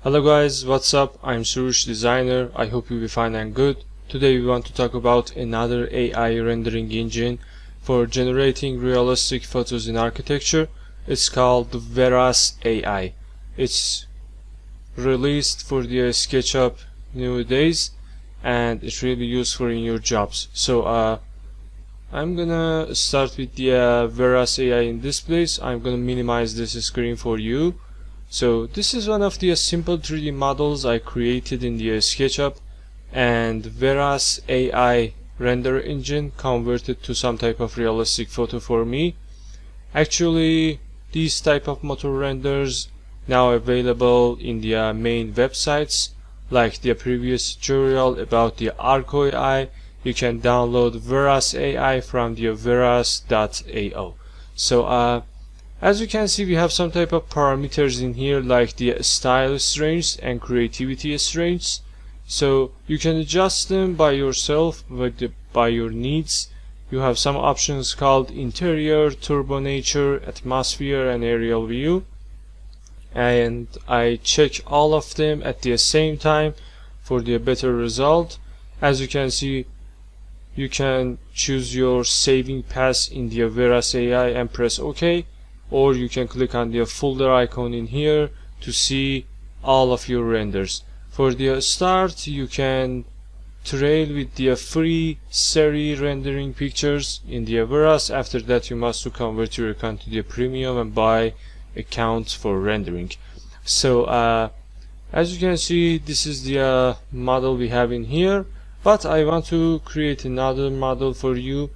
Hello guys, what's up? I'm Surush Designer. I hope you'll be fine and good. Today we want to talk about another AI rendering engine for generating realistic photos in architecture. It's called VERAS AI. It's released for the SketchUp nowadays and it's really useful in your jobs. So I'm gonna start with the VERAS AI in this place. I'm gonna minimize this screen for you. So this is one of the simple 3D models I created in the SketchUp, and VERAS AI render engine converted to some type of realistic photo for me. Actually, these type of motor renders now available in the main websites, like the previous tutorial about the Arco AI. You can download VERAS AI from the veras.ao. So as you can see, we have some type of parameters in here like the style strengths and creativity strengths. So you can adjust them by yourself by your needs. You have some options called interior, turbo nature, atmosphere and aerial view. And I check all of them at the same time for the better result. As you can see, you can choose your saving path in the VERAS AI and press OK. Or you can click on the folder icon in here to see all of your renders. For the start, you can trail with the free seri rendering pictures in the VERAS. After that, you must convert your account to the premium and buy accounts for rendering. So as you can see, this is the model we have in here, but I want to create another model for you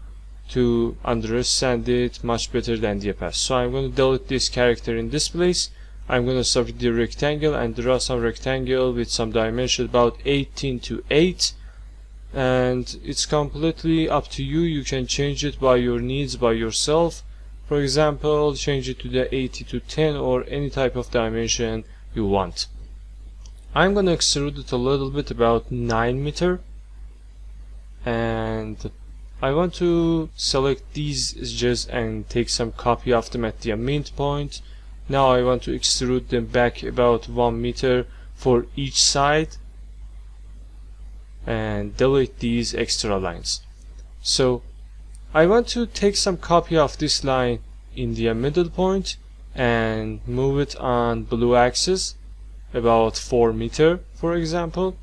to understand it much better than the past. So I'm going to delete this character in this place. I'm going to start with the rectangle and draw some rectangle with some dimension about 18 to 8, and it's completely up to you. You can change it by your needs by yourself. For example, change it to the 80 to 10 or any type of dimension you want. I'm going to extrude it a little bit, about 9 meter, and I want to select these edges and take some copy of them at the midpoint. Now I want to extrude them back about 1 meter for each side and delete these extra lines. So I want to take some copy of this line in the middle point and move it on blue axis about 4 meter, for example.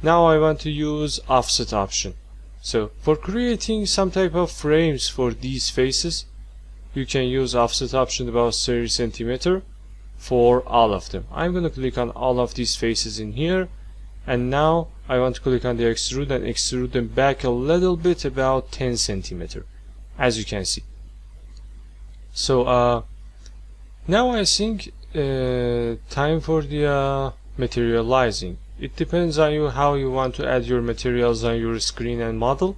Now I want to use offset option. So for creating some type of frames for these faces, you can use offset option about 30 centimeter for all of them. I'm going to click on all of these faces in here, and now I want to click on the extrude and extrude them back a little bit, about 10 centimeter, as you can see. So now I think time for the materializing. It depends on you how you want to add your materials on your screen and model,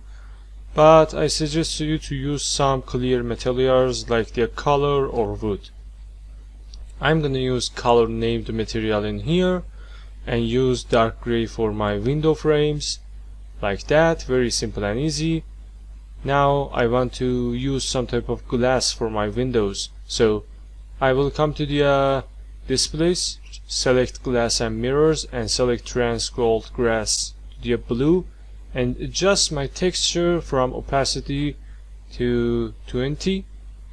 but I suggest you to use some clear materials like the color or wood. I'm gonna use color named material in here and use dark gray for my window frames, like that. Very simple and easy. Now I want to use some type of glass for my windows, so I will come to the displays, select glass and mirrors, and select trans gold glass to the blue, and adjust my texture from opacity to 20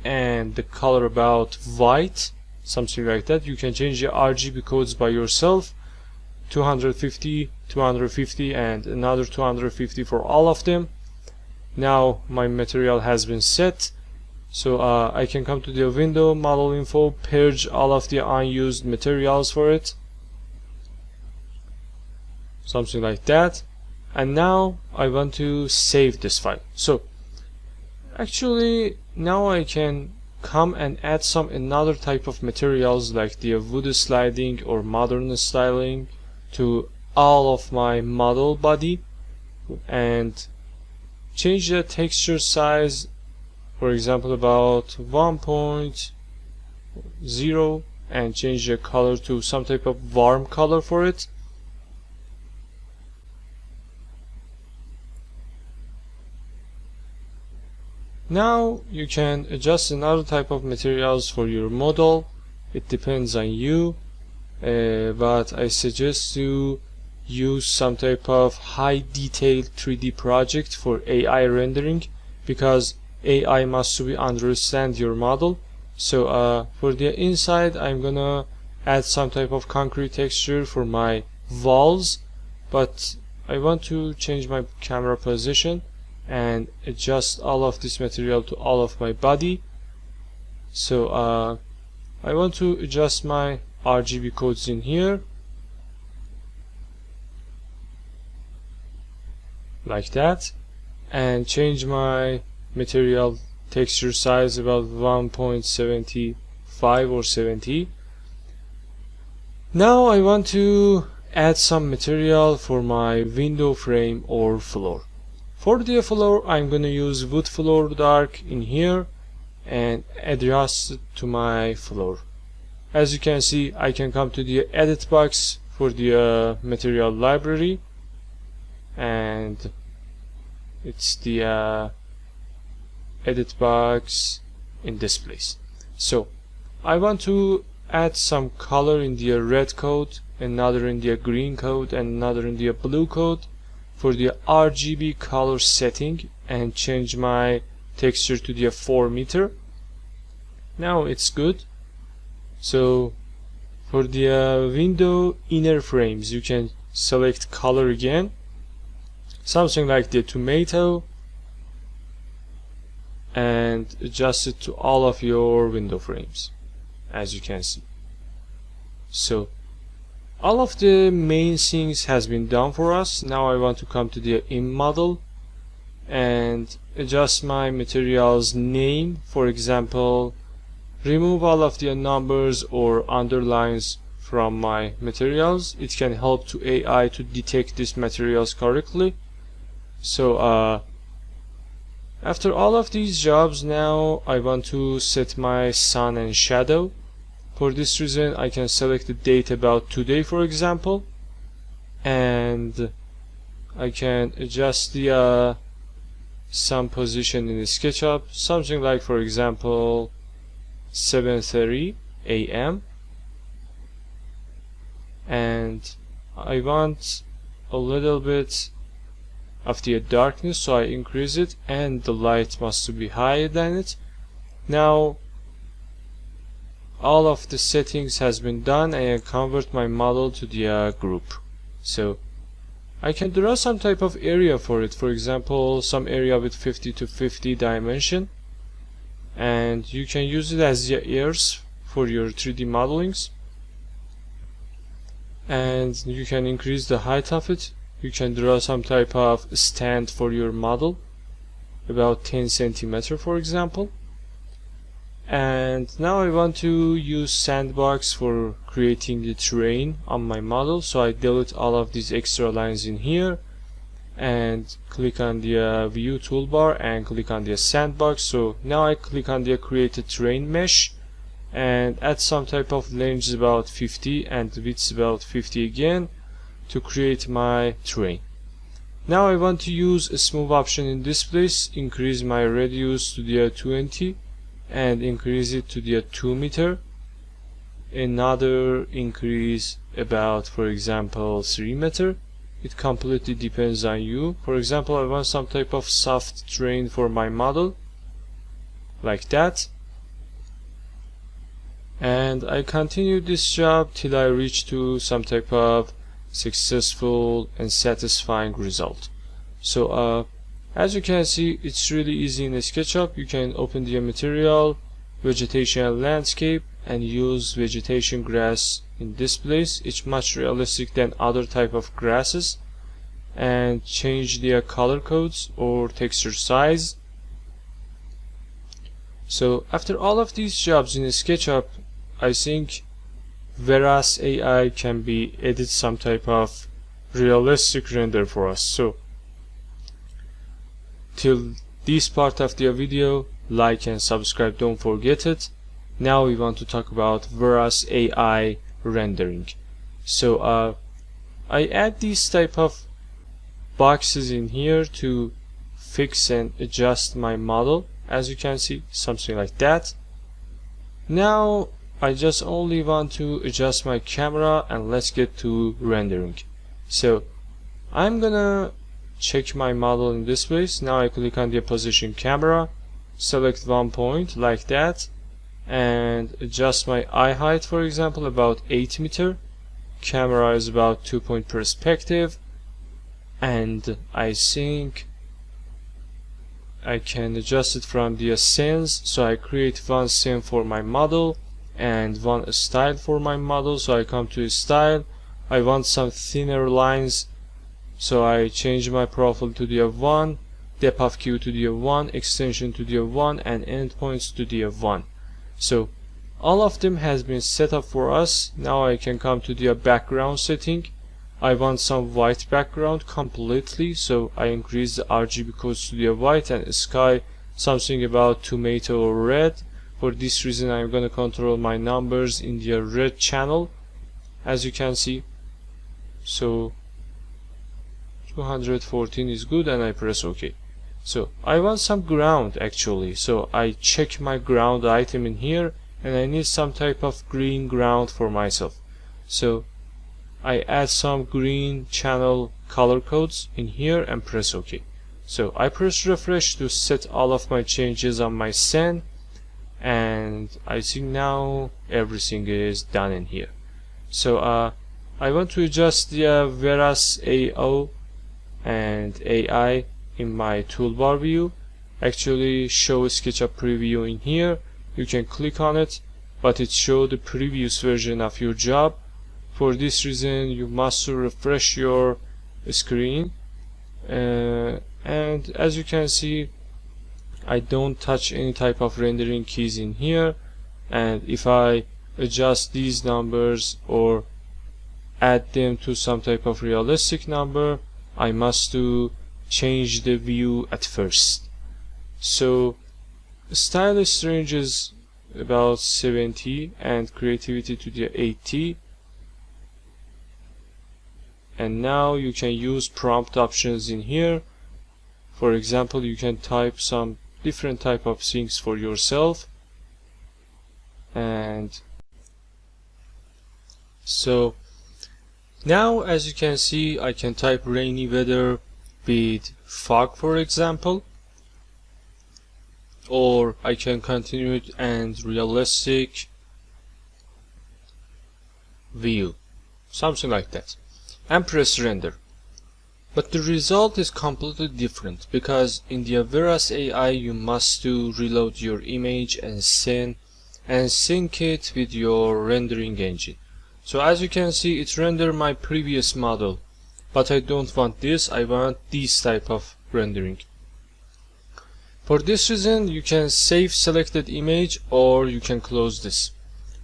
and the color about white, something like that. You can change the RGB codes by yourself, 250, 250 and another 250 for all of them. Now my material has been set. So I can come to the window, model info, purge all of the unused materials for it, something like that. And now I want to save this file. So actually now I can come and add some another type of materials like the wood sliding or modern styling to all of my model body, and change the texture size, for example about 1.0, and change the color to some type of warm color for it. Now you can adjust another type of materials for your model it depends on you, but I suggest you use some type of high detail 3D project for AI rendering, because AI must be understand your model. So for the inside, I'm gonna add some type of concrete texture for my walls, but I want to change my camera position and adjust all of this material to all of my body. So I want to adjust my RGB codes in here like that, and change my material texture size about 1.75 or 70. Now I want to add some material for my window frame or floor. For the floor, I'm gonna use wood floor dark in here and adjust it to my floor. As you can see, I can come to the edit box for the material library, and it's the edit box in this place. So I want to add some color in the red code, another in the green code, and another in the blue code for the RGB color setting, and change my texture to the 4 meter. Now it's good. So for the window inner frames, you can select color again, something like the tomato, and adjust it to all of your window frames, as you can see. So all of the main things has been done for us. Now I want to come to the in model and adjust my materials name. For example, remove all of the numbers or underlines from my materials. It can help to AI to detect these materials correctly. So after all of these jobs, now I want to set my sun and shadow. For this reason, I can select the date about today, for example, and I can adjust the sun position in the SketchUp, something like, for example, 7:30 a.m. and I want a little bit of the darkness, so I increase it, and the light must be higher than it. Now all of the settings has been done, and I convert my model to the group. So I can draw some type of area for it, for example some area with 50 to 50 dimension, and you can use it as the ears for your 3D modelings, and you can increase the height of it. You can draw some type of stand for your model, about 10 centimeter, for example. And now I want to use sandbox for creating the terrain on my model, so I delete all of these extra lines in here and click on the view toolbar and click on the sandbox. So now I click on the create a terrain mesh and add some type of length about 50 and width about 50 again to create my terrain. Now I want to use a smooth option in this place, increase my radius to the 20 and increase it to the 2 meter. Another increase about, for example, 3 meter. It completely depends on you. For example, I want some type of soft terrain for my model, like that. And I continue this job till I reach to some type of successful and satisfying result. So as you can see, it's really easy in SketchUp. You can open the material, vegetation and landscape, and use vegetation grass in this place. It's much realistic than other type of grasses, and change the color codes or texture size. So after all of these jobs in SketchUp, I think VERAS AI can be edit some type of realistic render for us. So till this part of the video, like and subscribe, don't forget it. Now we want to talk about VERAS AI rendering. So I add these type of boxes in here to fix and adjust my model, as you can see, something like that. Now I just only want to adjust my camera, and let's get to rendering. So I'm gonna check my model in this place. Now I click on the position camera, select one point like that, and adjust my eye height, for example, about 8 meter. Camera is about 2-point perspective, and I think I can adjust it from the scenes. So I create one scene for my model and one style for my model. So I come to style, I want some thinner lines, so I change my profile to the F1, depth of Q to the F1, extension to the F1, and endpoints to the F1. So all of them has been set up for us. Now I can come to the background setting. I want some white background completely, so I increase the RGB codes to the white, and sky something about tomato or red. For this reason I'm gonna control my numbers in the red channel, as you can see. So 214 is good, and I press OK. So I want some ground actually, so I check my ground item in here, and I need some type of green ground for myself. So I add some green channel color codes in here and press OK. So I press refresh to set all of my changes on my scene, and I think now everything is done in here. So I want to adjust the VERAS AO and AI in my toolbar view. Actually show SketchUp preview in here. You can click on it, but it shows the previous version of your job. For this reason you must refresh your screen, and as you can see I don't touch any type of rendering keys in here, and if I adjust these numbers or add them to some type of realistic number, I must change the view at first. So stylist range is about 70 and creativity to the 80, and now you can use prompt options in here. For example, you can type some different type of things for yourself, and so now as you can see I can type rainy weather with fog, for example, or I can continue it and realistic view, something like that, and press render. But the result is completely different, because in the VERAS AI you must reload your image and scene and sync it with your rendering engine. So as you can see it rendered my previous model, but I don't want this, I want this type of rendering. For this reason you can save selected image, or you can close this.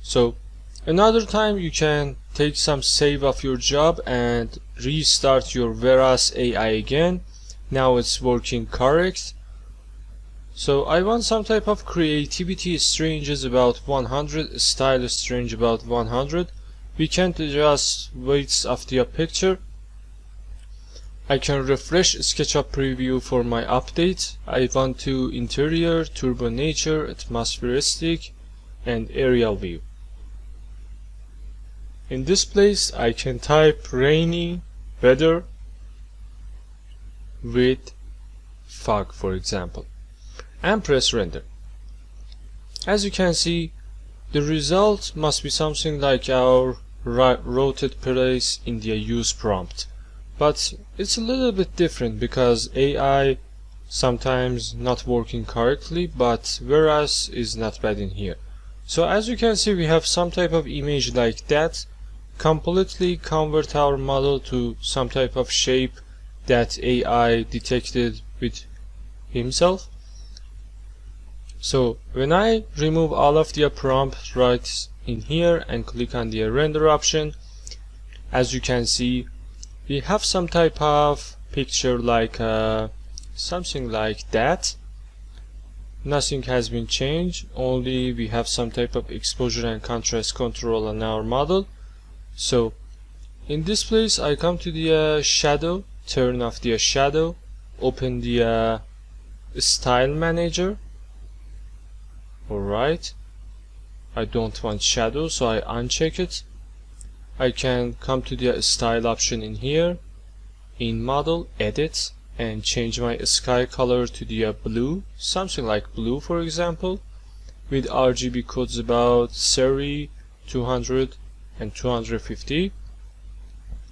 So another time you can take some save of your job and restart your VERAS AI again. Now it's working correct. So I want some type of creativity, strange is about 100, style is strange about 100. We can't adjust weights of the picture. I can refresh SketchUp preview for my update. I want to interior, turbo nature, atmospheristic, and aerial view. In this place I can type rainy weather with fog, for example, and press render. As you can see the result must be something like our rotate place in the use prompt, but it's a little bit different because AI sometimes not working correctly, but VERAS is not bad in here. So as you can see we have some type of image like that, completely convert our model to some type of shape that AI detected with himself. So when I remove all of the prompt right in here and click on the render option, as you can see we have some type of picture like something like that. Nothing has been changed, only we have some type of exposure and contrast control on our model. So in this place I come to the shadow, turn off the shadow, open the style manager. Alright, I don't want shadow, so I uncheck it. I can come to the style option in here, in model, edit, and change my sky color to the blue, something like blue for example, with RGB codes about 30, 200 and 250,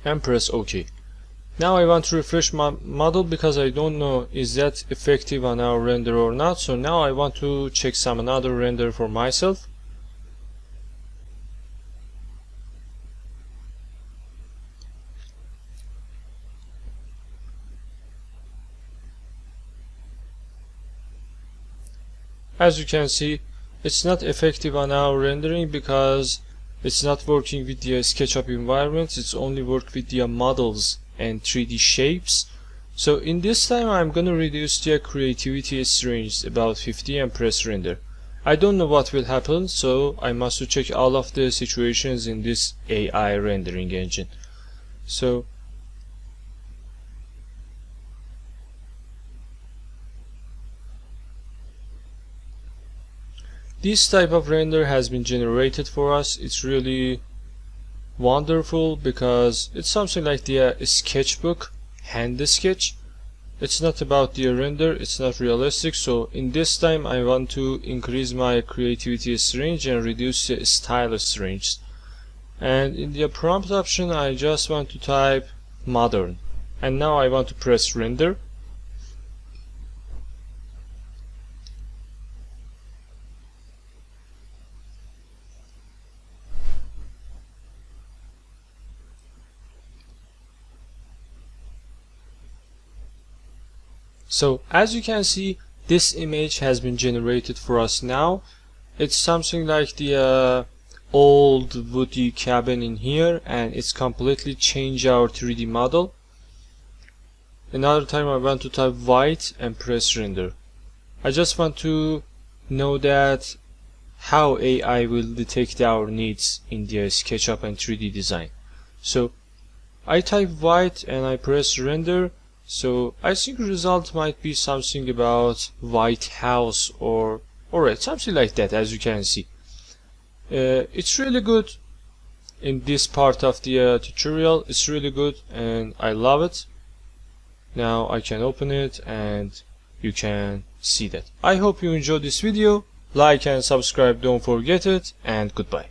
and press OK. Now I want to refresh my model because I don't know is that effective on our render or not, so now I want to check some another render for myself. As you can see, it's not effective on our rendering because it's not working with the SketchUp environment. It's only work with the models and 3D shapes. So in this time I'm gonna reduce the creativity range about 50 and press render. I don't know what will happen, so I must check all of the situations in this AI rendering engine. So this type of render has been generated for us. It's really wonderful because it's something like the sketchbook, hand sketch. It's not about the render, it's not realistic. So in this time I want to increase my creativity range and reduce the stylus range. And in the prompt option I just want to type modern, and now I want to press render. So as you can see, this image has been generated for us now. It's something like the old woody cabin in here, and it's completely changed our 3D model. Another time I want to type white and press render. I just want to know that how AI will detect our needs in the SketchUp and 3D design. So I type white and I press render. So I think the result might be something about white house or something like that. As you can see, it's really good in this part of the tutorial. It's really good and I love it. Now I can open it and you can see that. I hope you enjoyed this video. Like and subscribe, don't forget it, and goodbye.